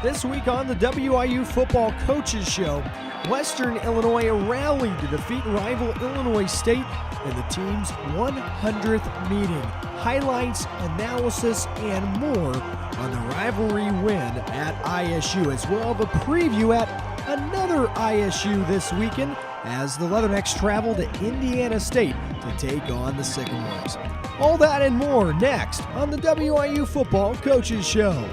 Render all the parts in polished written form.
This week on the WIU Football Coaches Show, Western Illinois rallied to defeat rival Illinois State in the team's 100th meeting. Highlights, analysis, and more on the rivalry win at ISU, as well as a preview at another ISU this weekend as the Leathernecks travel to Indiana State to take on the Sycamores. All that and more next on the WIU Football Coaches Show.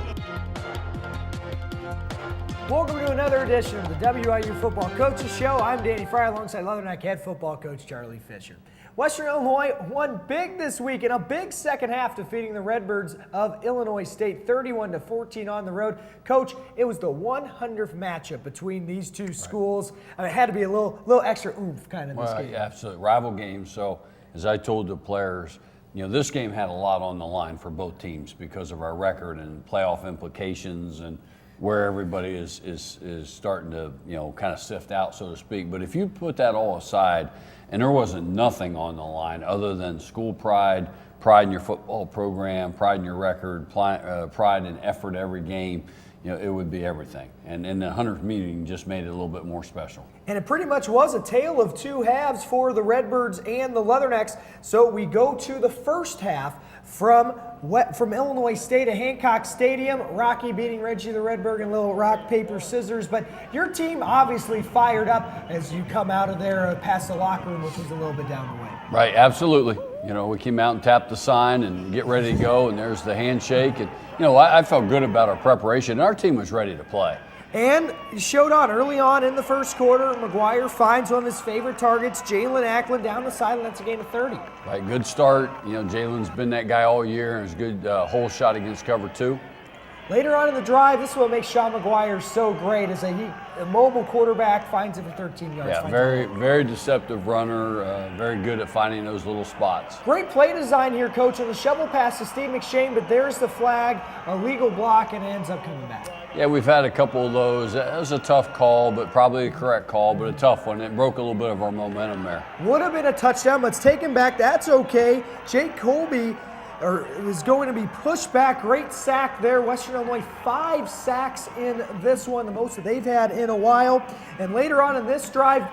Welcome to another edition of the WIU Football Coaches Show. I'm Danny Fryer alongside Leatherneck head football coach Charlie Fisher. Western Illinois won big this week in a big second half, defeating the Redbirds of Illinois State 31-14 on the road. Coach, it was the 100th matchup between these two schools. I mean, it had to be a little extra oomph kind of this game. Yeah, absolutely. Rival game. So as I told the players, this game had a lot on the line for both teams because of our record and playoff implications and where everybody is starting to, kind of sift out, so to speak. But if you put that all aside, and there wasn't nothing on the line other than school pride, pride in your football program, pride in your record, pride and effort every game, it would be everything. And the 100th meeting just made it a little bit more special. And it pretty much was a tale of two halves for the Redbirds and the Leathernecks. So we go to the first half from Illinois State at Hancock Stadium. Rocky beating Reggie the Redbird in a little rock, paper, scissors. But your team obviously fired up as you come out of there past the locker room, which was a little bit down the way. Right, absolutely. We came out and tapped the sign and get ready to go, and there's the handshake. And, I felt good about our preparation. And our team was ready to play. And he showed on early on in the first quarter. McGuire finds one of his favorite targets, Jalen Ackland, down the sideline. That's a gain of 30. Right, good start. Jalen's been that guy all year, and it's a good hole shot against cover two. Later on in the drive, this is what makes Sean McGuire so great, is a mobile quarterback finds it for 13 yards. Yeah, very deceptive runner, very good at finding those little spots. Great play design here, Coach, on the shovel pass to Steve McShane, but there's the flag, a legal block, and it ends up coming back. Yeah, we've had a couple of those. It was a tough call, but probably a correct call, but a tough one. It broke a little bit of our momentum there. Would have been a touchdown, but it's taken back. That's okay. Jake Colby is going to be pushed back. Great sack there. Western Illinois 5 sacks in this one, the most that they've had in a while. And later on in this drive,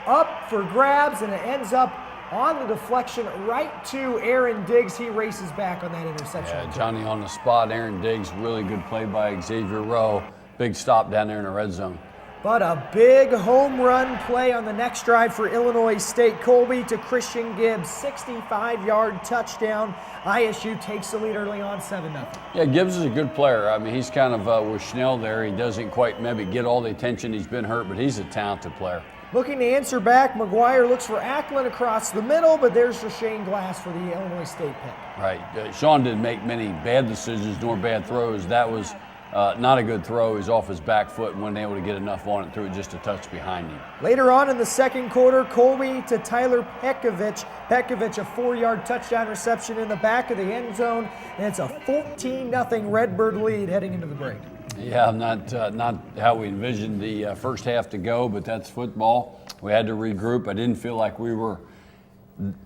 up for grabs, and it ends up on the deflection right to Aaron Diggs. He races back on that interception. Yeah, Johnny on the spot. Aaron Diggs, really good play by Xavier Rowe. Big stop down there in the red zone. But a big home run play on the next drive for Illinois State. Colby to Christian Gibbs, 65-yard touchdown. ISU takes the lead early on, 7-0. Yeah, Gibbs is a good player. I mean, he's kind of with Schnell there. He doesn't quite maybe get all the attention. He's been hurt, but he's a talented player. Looking to answer back, McGuire looks for Ackland across the middle, but there's Shane Glass for the Illinois State pick. Right. Sean didn't make many bad decisions nor bad throws. That was not a good throw. He's off his back foot and wasn't able to get enough on it, threw it just a touch behind him. Later on in the second quarter, Colby to Tyler Pekovic. Pekovic, a 4-yard touchdown reception in the back of the end zone, and it's a 14-0 Redbird lead heading into the break. Yeah, not how we envisioned the first half to go, but that's football. We had to regroup. I didn't feel like we were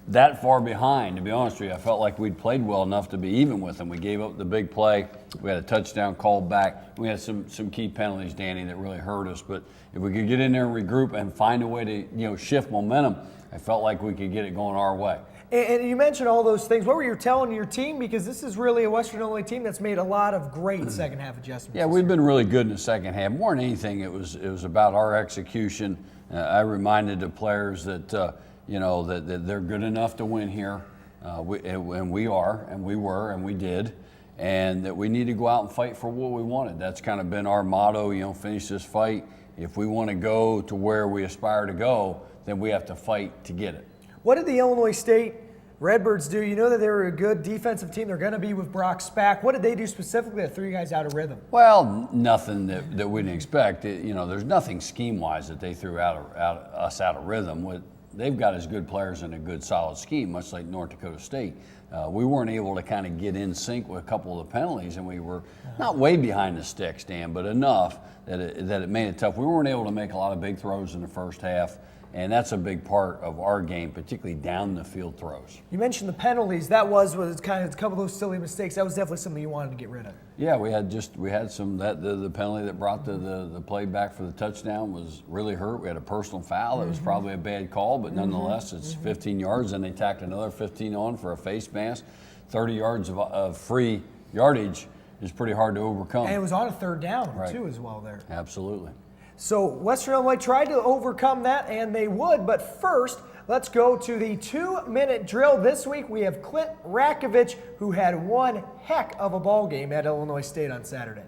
that far behind, to be honest with you. I felt like we'd played well enough to be even with them. We gave up the big play. We had a touchdown called back. We had some key penalties, Danny, that really hurt us. But if we could get in there and regroup and find a way to shift momentum, I felt like we could get it going our way. And you mentioned all those things. What were you telling your team? Because this is really a Western Illinois team that's made a lot of great second half adjustments. Yeah, we've been really good in the second half. More than anything, it was about our execution. I reminded the players that that they're good enough to win here, and we are, and we were, and we did, and that we need to go out and fight for what we wanted. That's kind of been our motto. Finish this fight. If we want to go to where we aspire to go, then we have to fight to get it. What did the Illinois State Redbirds do? You know that they were a good defensive team. They're going to be with Brock Spack. What did they do specifically that threw you guys out of rhythm? Well, nothing that we didn't expect. There's nothing scheme-wise that they threw us out of rhythm. They've got as good players in a good, solid scheme, much like North Dakota State. We weren't able to kind of get in sync with a couple of the penalties, and we were not way behind the sticks, Dan, but enough that it made it tough. We weren't able to make a lot of big throws in the first half. And that's a big part of our game, particularly down the field throws. You mentioned the penalties. That was kind of a couple of those silly mistakes. That was definitely something you wanted to get rid of. Yeah, we had some the penalty that brought the play back for the touchdown was really hurt. We had a personal foul. It was probably a bad call, but nonetheless, it's 15 yards, and they tacked another 15 on for a face mask. 30 yards of free yardage is pretty hard to overcome. And it was on a third down, too, as well there. Absolutely. So Western Illinois tried to overcome that, and they would. But first, let's go to the 2-minute drill. This week, we have Clint Rakovich, who had one heck of a ball game at Illinois State on Saturday.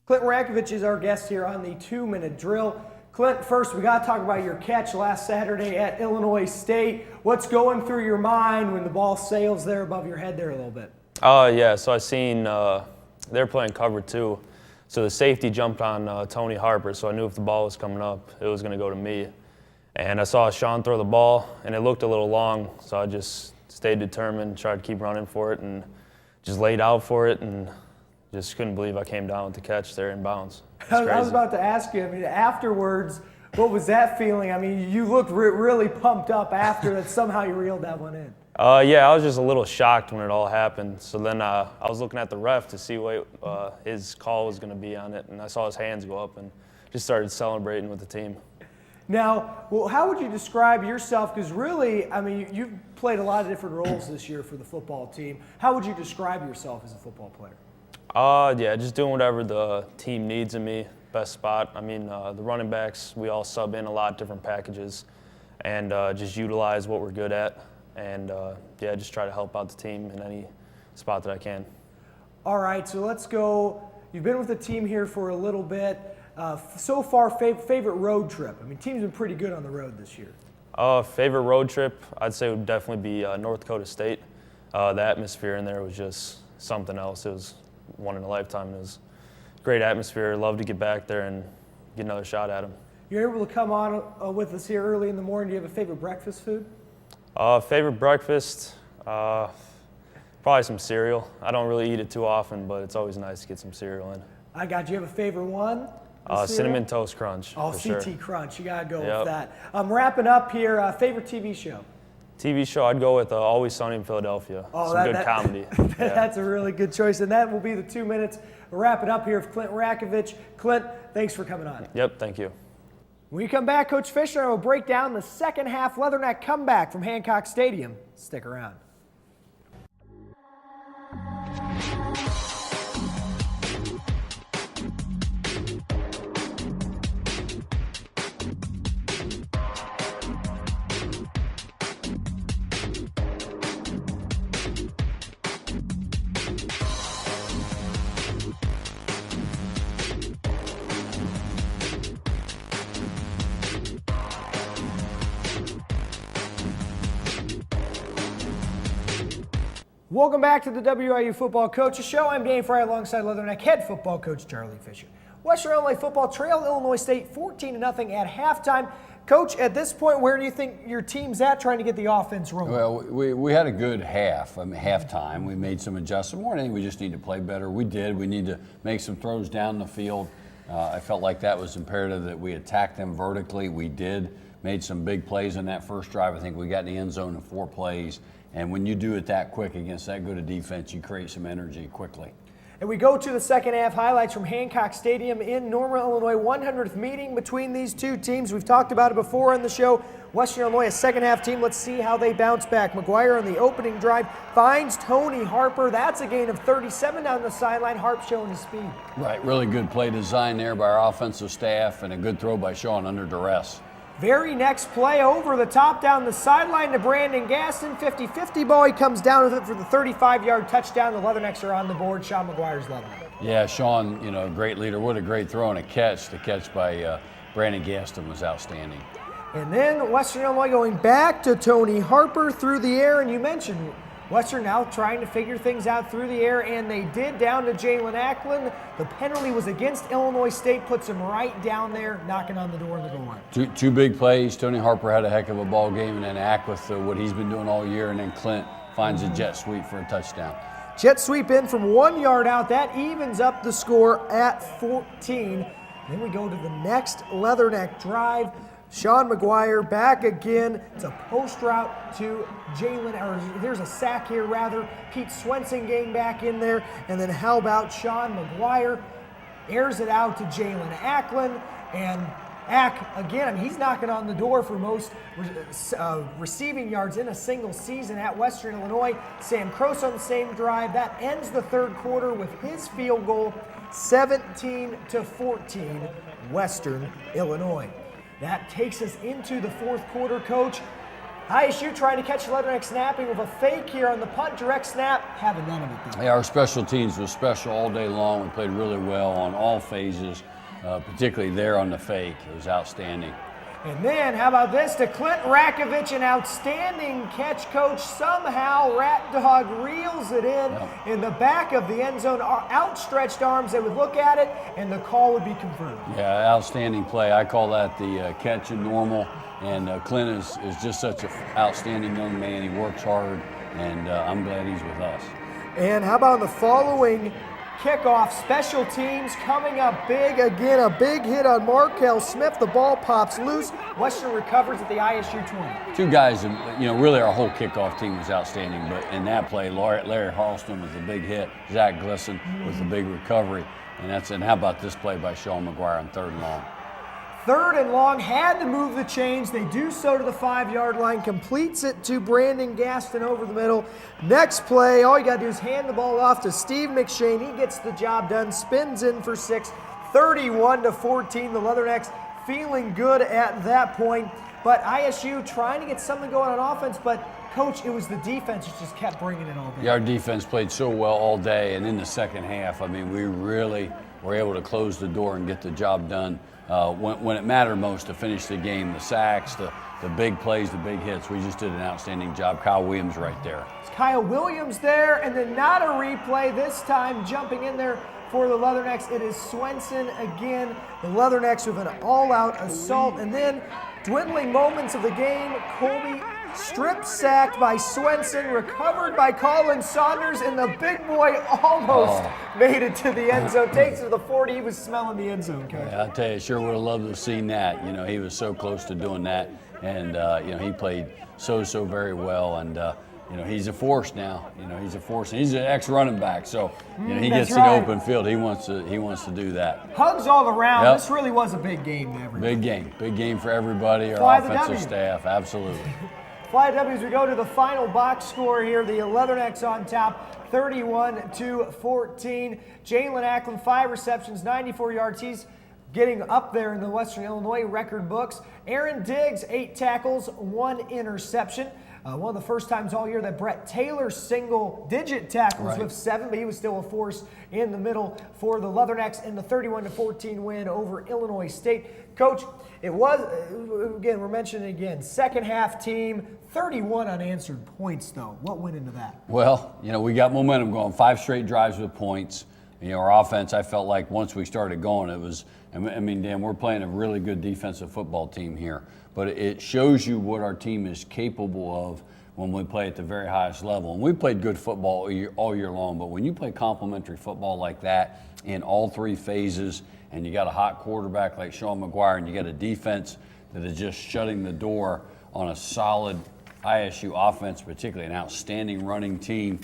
Clint Rakovich is our guest here on the 2-minute drill. Clint, first, we got to talk about your catch last Saturday at Illinois State. What's going through your mind when the ball sails there above your head there a little bit? Yeah, so I seen they're playing cover 2. So the safety jumped on Tony Harper, so I knew if the ball was coming up, it was going to go to me. And I saw Sean throw the ball, and it looked a little long, so I just stayed determined, tried to keep running for it, and just laid out for it, and just couldn't believe I came down with the catch there in bounds. I was about to ask you, afterwards, what was that feeling? You looked really pumped up after that somehow you reeled that one in. Yeah, I was just a little shocked when it all happened. So then I was looking at the ref to see what his call was going to be on it, and I saw his hands go up and just started celebrating with the team. Now, how would you describe yourself? Because really, you've played a lot of different roles this year for the football team. How would you describe yourself as a football player? Yeah, just doing whatever the team needs of me, best spot. The running backs, we all sub in a lot of different packages and just utilize what we're good at. And, just try to help out the team in any spot that I can. All right, so let's go. You've been with the team here for a little bit. So far, favorite road trip? Team's been pretty good on the road this year. Favorite road trip, I'd say would definitely be North Dakota State. The atmosphere in there was just something else. It was one in a lifetime. It was a great atmosphere. Love to get back there and get another shot at them. You're able to come on with us here early in the morning. Do you have a favorite breakfast food? Favorite breakfast, probably some cereal. I don't really eat it too often, but it's always nice to get some cereal in. I got you. Have a favorite one? Cinnamon Toast Crunch. Oh, CT sure. Crunch. You got to go with that. I'm wrapping up here. Favorite TV show? TV show, I'd go with Always Sunny in Philadelphia. Some good comedy. That's a really good choice. And that will be the 2 minutes. We'll wrap it up here with Clint Rakovich. Clint, thanks for coming on. Yep, thank you. When we come back, Coach Fisher will break down the second half Leatherneck comeback from Hancock Stadium. Stick around. Welcome back to the WIU Football Coaches Show. I'm Danny Fry alongside Leatherneck head football coach Charlie Fisher. Western Illinois football trailed Illinois State 14-0 at halftime. Coach, at this point, where do you think your team's at trying to get the offense rolling? Well, we had a good halftime. We made some adjustments. More than anything, we just need to play better. We did. We need to make some throws down the field. I felt like that was imperative that we attack them vertically. We did. Made some big plays in that first drive. I think we got in the end zone in 4 plays. And when you do it that quick against that good a defense, you create some energy quickly. And we go to the second half highlights from Hancock Stadium in Normal, Illinois. 100th meeting between these two teams. We've talked about it before on the show. Western Illinois, a second half team. Let's see how they bounce back. McGuire on the opening drive finds Tony Harper. That's a gain of 37 down the sideline. Harp showing his speed. Right, really good play design there by our offensive staff and a good throw by Sean under duress. Very next play over the top down the sideline to Brandon Gaston. 50-50 ball. He comes down with it for the 35-yard touchdown. The Leathernecks are on the board. Sean McGuire's loving it. Yeah, Sean, great leader. What a great throw and a catch. The catch by Brandon Gaston was outstanding. And then Western Illinois going back to Tony Harper through the air. And you mentioned Western now trying to figure things out through the air, and they did down to Jalen Ackland. The penalty was against Illinois State, puts him right down there, knocking on the door in the goal line. Two big plays. Tony Harper had a heck of a ball game, and then Ack with what he's been doing all year, and then Clint finds a jet sweep for a touchdown. Jet sweep in from 1 yard out. That evens up the score at 14. Then we go to the next Leatherneck drive. Sean McGuire back again. It's a post route to Jalen, or there's a sack here rather. Pete Swenson getting back in there. And then how about Sean McGuire? Airs it out to Jalen Acklin. And Ack, again, I mean, he's knocking on the door for most receiving yards in a single season at Western Illinois. Sam Croce on the same drive. That ends the third quarter with his field goal, 17-14, Western Illinois. That takes us into the fourth quarter, Coach. ISU trying to catch the Leatherneck snapping with a fake here on the punt, direct snap, having none of it though. Yeah, our special teams was special all day long. We played really well on all phases. Particularly there on the fake. It was outstanding. And then, how about this to Clint Rakovich, an outstanding catch, Coach. Somehow, Rat Dog reels it in the back of the end zone. Outstretched arms, they would look at it, and the call would be confirmed. Yeah, outstanding play. I call that the catch and normal. And Clint is just such an outstanding young man. He works hard, and I'm glad he's with us. And how about the following kickoff, special teams coming up big again, a big hit on Markel Smith. The ball pops loose. Western recovers at the ISU 20. Two guys, really our whole kickoff team was outstanding, but in that play, Larry Harleston with a big hit, Zach Glisson with a big recovery, and how about this play by Sean McGuire on 3rd and long? 3rd and long, had to move the chains. They do so to the 5-yard line, completes it to Brandon Gaston over the middle. Next play, all you got to do is hand the ball off to Steve McShane. He gets the job done, spins in for 6, 31-14. The Leathernecks feeling good at that point. But ISU trying to get something going on offense, but Coach, it was the defense that just kept bringing it all day. Yeah, our defense played so well all day, and in the second half, I mean, we really were able to close the door and get the job done. When it mattered most to finish the game, the sacks, the big plays, the big hits, we just did an outstanding job. Kyle Williams right there. It's Kyle Williams there, and then not a replay this time, jumping in there for the Leathernecks. It is Swenson again. The Leathernecks with an all-out assault, and then dwindling moments of the game, Colby strip sacked by Swenson, recovered by Colin Saunders, and the big boy almost made it to the end zone. Takes it to the 40. He was smelling the end zone, Coach. Yeah, I tell you, sure would have loved to have seen that. He was so close to doing that, and he played so very well, and he's a force now. He's a force. He's an ex-running back, so he gets in the open field. He wants to do that. Hugs all around. Yep. This really was a big game to everybody. Big game for everybody. Fly Our the offensive W. staff, absolutely. Fly W's, we go to the final box score here. The Leathernecks on top, 31-14. Jalen Acklin, 5 receptions, 94 yards. He's getting up there in the Western Illinois record books. Aaron Diggs, 8 tackles, 1 interception. One of the first times all year that Brett Taylor single-digit tackles with 7, but he was still a force in the middle for the Leathernecks in the 31-14 win over Illinois State. Coach, it was, again, we're mentioning it again, second half team, 31 unanswered points though. What went into that? Well, we got momentum going, 5 straight drives with points. Our offense, I felt like once we started going, it was, Dan, we're playing a really good defensive football team here. But it shows you what our team is capable of when we play at the very highest level. And we played good football all year long, but when you play complementary football like that in all 3 phases, and you got a hot quarterback like Sean McGuire, and you got a defense that is just shutting the door on a solid ISU offense, particularly an outstanding running team,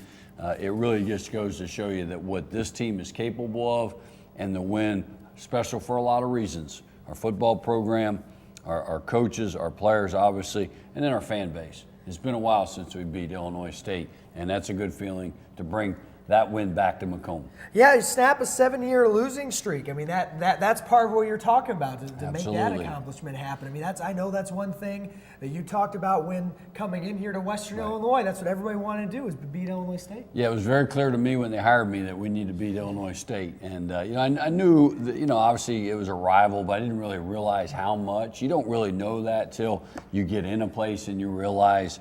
it really just goes to show you that what this team is capable of, and the win, special for a lot of reasons. Our football program, our coaches, our players, obviously, and then our fan base. It's been a while since we beat Illinois State, and that's a good feeling to bring that win back to Macomb. Yeah, you snap a 7-year losing streak. I mean, that's part of what you're talking about to make that accomplishment happen. I mean, I know that's one thing that you talked about when coming in here to Western Illinois. That's what everybody wanted to do, is beat Illinois State. Yeah, it was very clear to me when they hired me that we need to beat Illinois State. And, I knew that, obviously it was a rival, but I didn't really realize how much. You don't really know that till you get in a place and you realize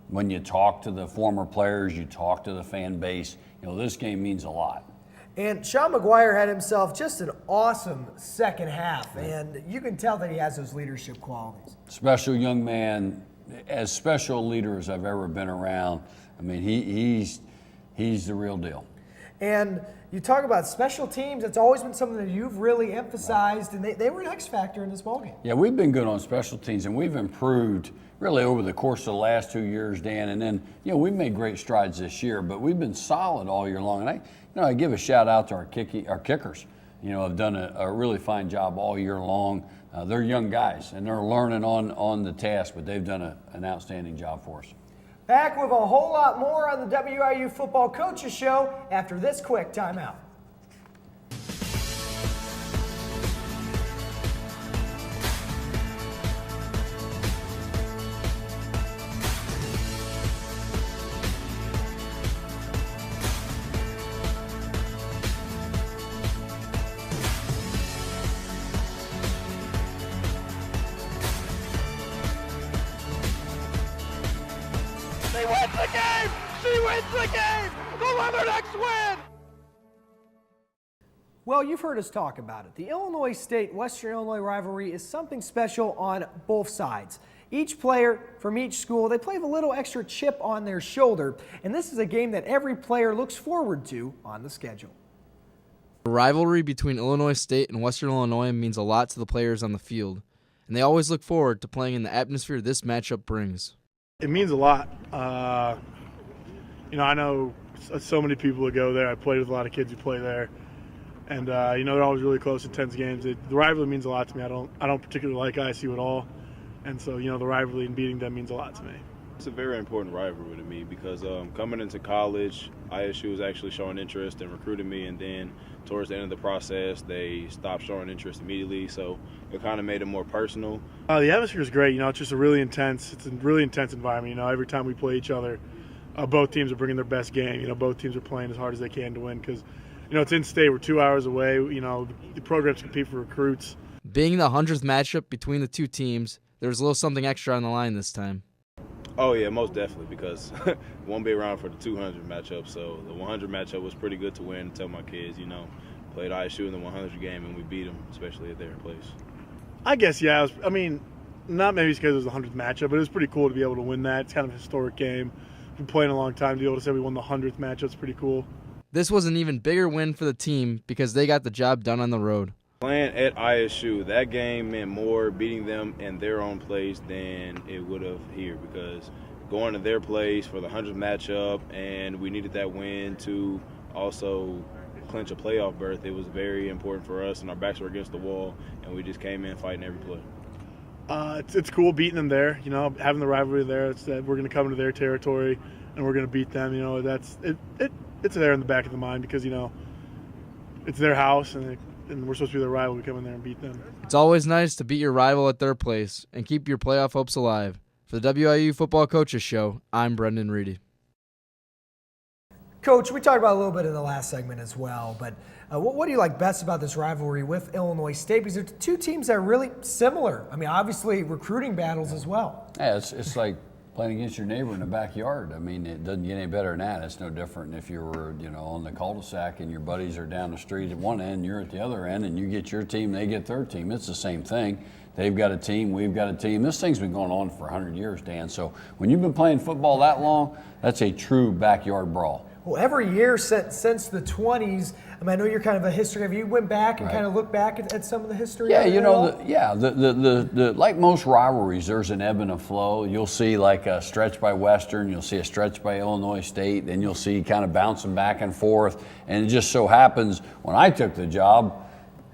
when you talk to the former players, you talk to the fan base, this game means a lot. And Sean McGuire had himself just an awesome second half, and you can tell that he has those leadership qualities. Special young man, as special a leader as I've ever been around. I mean, he's the real deal. And You talk about special teams. That's always been something that you've really emphasized, and they were an X factor in this ballgame. Yeah, we've been good on special teams, and we've improved really over the course of the last 2 years, Dan. And then, we've made great strides this year, but we've been solid all year long. And I give a shout out to our kickers. Have done a really fine job all year long. They're young guys, and they're learning on the task, but they've done an outstanding job for us. Back with a whole lot more on the WIU Football Coaches Show after this quick timeout. She wins the game! She wins the game! The Leathernecks win! Well, you've heard us talk about it. The Illinois State-Western Illinois rivalry is something special on both sides. Each player from each school, they play with a little extra chip on their shoulder, and this is a game that every player looks forward to on the schedule. The rivalry between Illinois State and Western Illinois means a lot to the players on the field, and they always look forward to playing in the atmosphere this matchup brings. It means a lot. I know so many people that go there. I played with a lot of kids who play there, and they're always really close, intense games. The rivalry means a lot to me. I don't particularly like ISU at all, and so the rivalry and beating them means a lot to me. It's a very important rivalry to me because coming into college, ISU was actually showing interest and recruiting me, and then towards the end of the process, they stopped showing interest immediately. So it kind of made it more personal. The atmosphere is great. It's just a really intense environment. Every time we play each other, both teams are bringing their best game. Both teams are playing as hard as they can to win because, it's in state. We're 2 hours away. The programs compete for recruits. Being the 100th matchup between the two teams, there's a little something extra on the line this time. Oh, yeah, most definitely, because we won't be around for the 200 matchup. So the 100 matchup was pretty good to win and tell my kids, played ISU in the 100 game and we beat them, especially at their place. I guess, yeah. Not maybe because it was the 100th matchup, but it was pretty cool to be able to win that. It's kind of a historic game. We've been playing a long time. To be able to say we won the 100th matchup is pretty cool. This was an even bigger win for the team because they got the job done on the road. Playing at ISU, that game meant more beating them in their own place than it would have here because going to their place for the 100th matchup, and we needed that win to also clinch a playoff berth. It was very important for us, and our backs were against the wall, and we just came in fighting every play. It's cool beating them there, having the rivalry there. It's that we're going to come into their territory and we're going to beat them. It's there in the back of the mind because it's their house and we're supposed to be their rival. We come in there and beat them. It's always nice to beat your rival at their place and keep your playoff hopes alive. For the WIU Football Coaches Show, I'm Brendan Reedy. Coach, we talked about a little bit in the last segment as well, but what do you like best about this rivalry with Illinois State? Because they're two teams that are really similar. Obviously recruiting battles as well. Yeah, it's like playing against your neighbor in the backyard. It doesn't get any better than that. It's no different than if you were, on the cul-de-sac and your buddies are down the street at one end, you're at the other end, and you get your team, they get their team. It's the same thing. They've got a team, we've got a team. This thing's been going on for 100 years, Dan. So when you've been playing football that long, that's a true backyard brawl. Well, every year since the 20s, I know you're kind of a history. Have you went back and kind of looked back at some of the history? Yeah, the like most rivalries, there's an ebb and a flow. You'll see like a stretch by Western, you'll see a stretch by Illinois State, then you'll see kind of bouncing back and forth. And it just so happens when I took the job,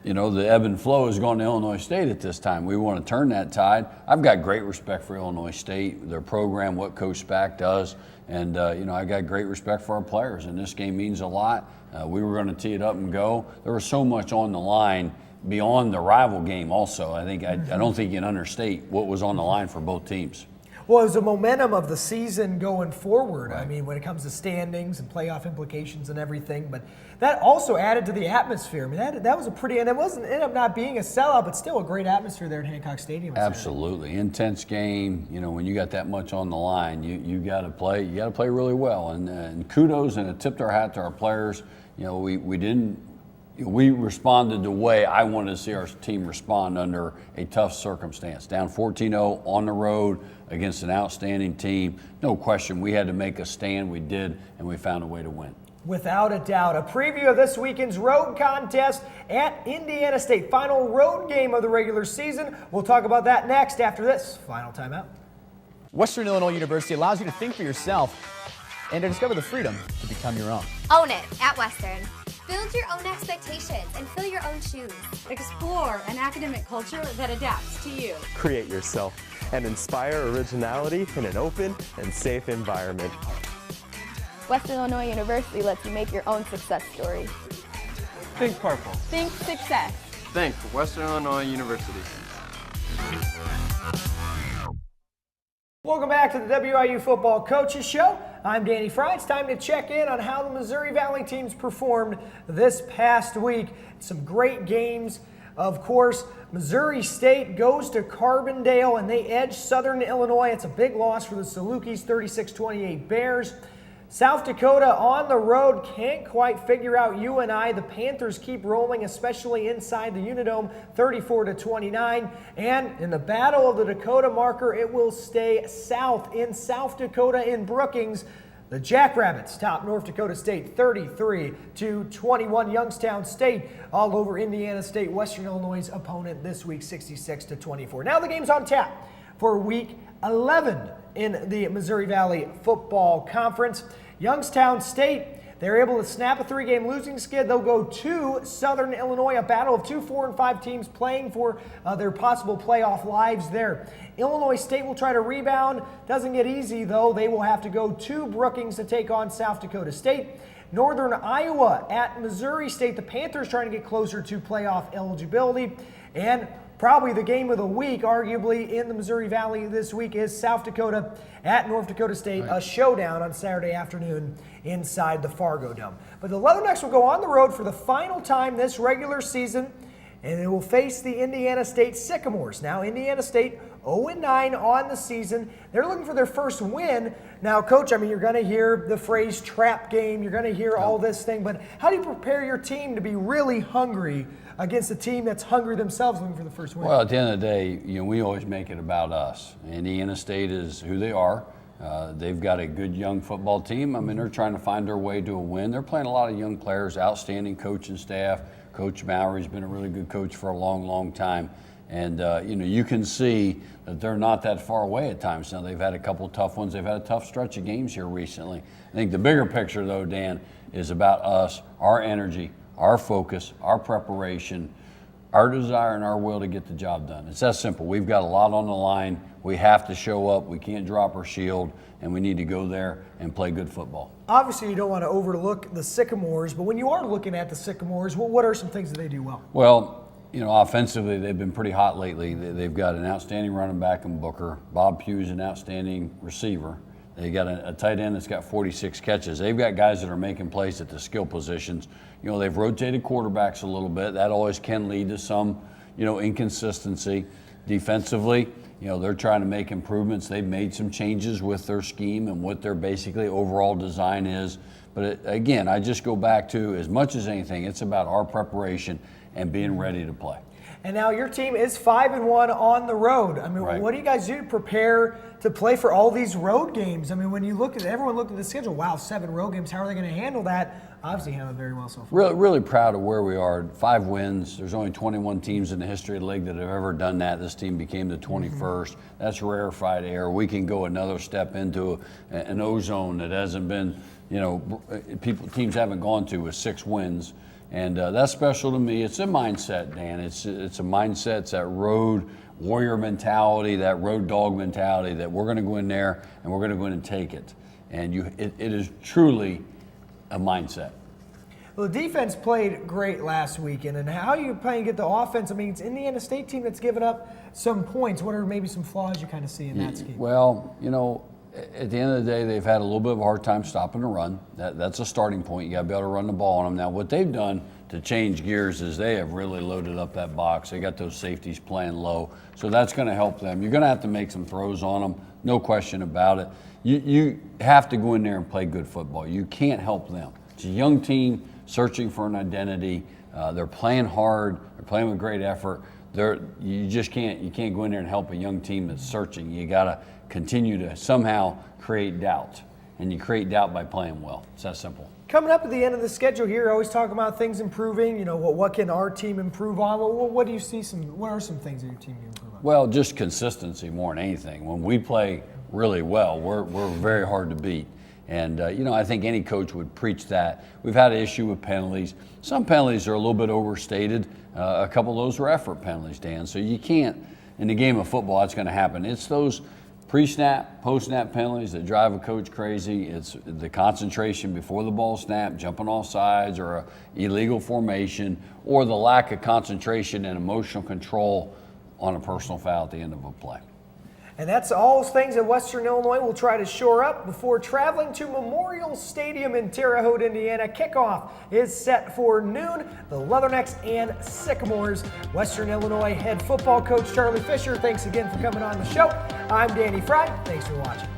the ebb and flow is going to Illinois State at this time. We want to turn that tide. I've got great respect for Illinois State, their program, what Coach Spack does. And, I got great respect for our players, and this game means a lot. We were going to tee it up and go. There was so much on the line beyond the rival game also. I don't think you can understate what was on the line for both teams. Well, it was the momentum of the season going forward. Right. When it comes to standings and playoff implications and everything, but that also added to the atmosphere. That was a pretty, and it ended up not being a sellout, but still a great atmosphere there at Hancock Stadium. Absolutely, intense game. When you got that much on the line, you got to play. You got to play really well, and kudos and a tip to our hat to our players. We responded the way I wanted to see our team respond under a tough circumstance. Down 14-0 on the road against an outstanding team. No question, we had to make a stand. We did, and we found a way to win. Without a doubt. A preview of this weekend's road contest at Indiana State. Final road game of the regular season. We'll talk about that next after this final timeout. Western Illinois University allows you to think for yourself and to discover the freedom to become your own. Own it at Western. Build your own expectations and fill your own shoes. Explore an academic culture that adapts to you. Create yourself and inspire originality in an open and safe environment. Western Illinois University lets you make your own success story. Think purple. Think success. Think Western Illinois University. Welcome back to the WIU Football Coaches Show. I'm Danny Fry. It's time to check in on how the Missouri Valley teams performed this past week. Some great games. Of course, Missouri State goes to Carbondale and they edge Southern Illinois. It's a big loss for the Salukis, 36-28 Bears. South Dakota on the road can't quite figure out UNI. The Panthers keep rolling, especially inside the Unidome, 34-29. And in the battle of the Dakota marker, it will stay south in South Dakota in Brookings. The Jackrabbits top North Dakota State 33-21. Youngstown State all over Indiana State, Western Illinois' opponent this week, 66-24. Now the game's on tap for week 11 in the Missouri Valley Football Conference. Youngstown State, they're able to snap a 3-game losing skid. They'll go to Southern Illinois, a battle of 2 4 and 5 teams playing for their possible playoff lives there. Illinois State will try to rebound. Doesn't get easy, though. They will have to go to Brookings to take on South Dakota State. Northern Iowa at Missouri State. The Panthers trying to get closer to playoff eligibility. And probably the game of the week, arguably, in the Missouri Valley this week is South Dakota at North Dakota State, a showdown on Saturday afternoon inside the Fargo Dome. But the Leathernecks will go on the road for the final time this regular season, and it will face the Indiana State Sycamores. Now, Indiana State 0-9 on the season. They're looking for their first win. Now, Coach, I mean, you're going to hear the phrase trap game. You're going to hear all this thing. But how do you prepare your team to be really hungry against a team that's hungry themselves looking for the first win? Well, at the end of the day, we always make it about us. Indiana State is who they are. They've got a good young football team. I mean, they're trying to find their way to a win. They're playing a lot of young players, outstanding coaching staff. Coach Mallory's been a really good coach for a long, long time. And, you can see that they're not that far away at times. Now, they've had a couple tough ones. They've had a tough stretch of games here recently. I think the bigger picture, though, Dan, is about us, our energy, our focus, our preparation, our desire and our will to get the job done. It's that simple. We've got a lot on the line. We have to show up. We can't drop our shield, and we need to go there and play good football. Obviously, you don't want to overlook the Sycamores, but when you are looking at the Sycamores, what are some things that they do well? Well, offensively, they've been pretty hot lately. They've got an outstanding running back in Booker. Bob Pugh's an outstanding receiver. They got a tight end that's got 46 catches. They've got guys that are making plays at the skill positions. They've rotated quarterbacks a little bit. That always can lead to some, inconsistency. Defensively, they're trying to make improvements. They've made some changes with their scheme and what their basically overall design is. But again, I just go back to, as much as anything, it's about our preparation and being ready to play. And now your team is 5-1 on the road. I mean, Right. What do you guys do to prepare to play for all these road games? I mean, when you look at everyone looked at the schedule, wow, 7 road games. How are they going to handle that? Obviously, handled very well so far. Really, really proud of where we are. 5 wins. There's only 21 teams in the history of the league that have ever done that. This team became the 21st. That's rarefied air. We can go another step into an ozone that hasn't been, teams haven't gone to with 6 wins. And that's special to me. It's a mindset, Dan. It's a mindset. It's that road warrior mentality, that road dog mentality that we're going to go in there and we're going to go in and take it. And it is truly a mindset. Well, the defense played great last weekend. And how are you planning to get the offense? I mean, it's Indiana State team that's given up some points. What are maybe some flaws you kind of see in that scheme? Well, at the end of the day, they've had a little bit of a hard time stopping the run. That's a starting point. You got to be able to run the ball on them. Now, what they've done to change gears is they have really loaded up that box. They got those safeties playing low, so that's going to help them. You're going to have to make some throws on them, no question about it. You have to go in there and play good football. You can't help them. It's a young team searching for an identity. They're playing hard. They're playing with great effort. You can't go in there and help a young team that's searching. You got to continue to somehow create doubt, and you create doubt by playing well. It's that simple. Coming up at the end of the schedule here, always talking about things improving. You know, what can our team improve on? What do you see? What are some things that your team can improve on? Well, just consistency more than anything. When we play really well, we're very hard to beat. And, I think any coach would preach that. We've had an issue with penalties. Some penalties are a little bit overstated. A couple of those were effort penalties, Dan. So you can't, in the game of football, that's going to happen. It's those pre-snap, post-snap penalties that drive a coach crazy. It's the concentration before the ball snap, jumping off sides, or a illegal formation, or the lack of concentration and emotional control on a personal foul at the end of a play. And that's all things that Western Illinois will try to shore up before traveling to Memorial Stadium in Terre Haute, Indiana. Kickoff is set for noon. The Leathernecks and Sycamores. Western Illinois head football coach Charlie Fisher, thanks again for coming on the show. I'm Danny Fry. Thanks for watching.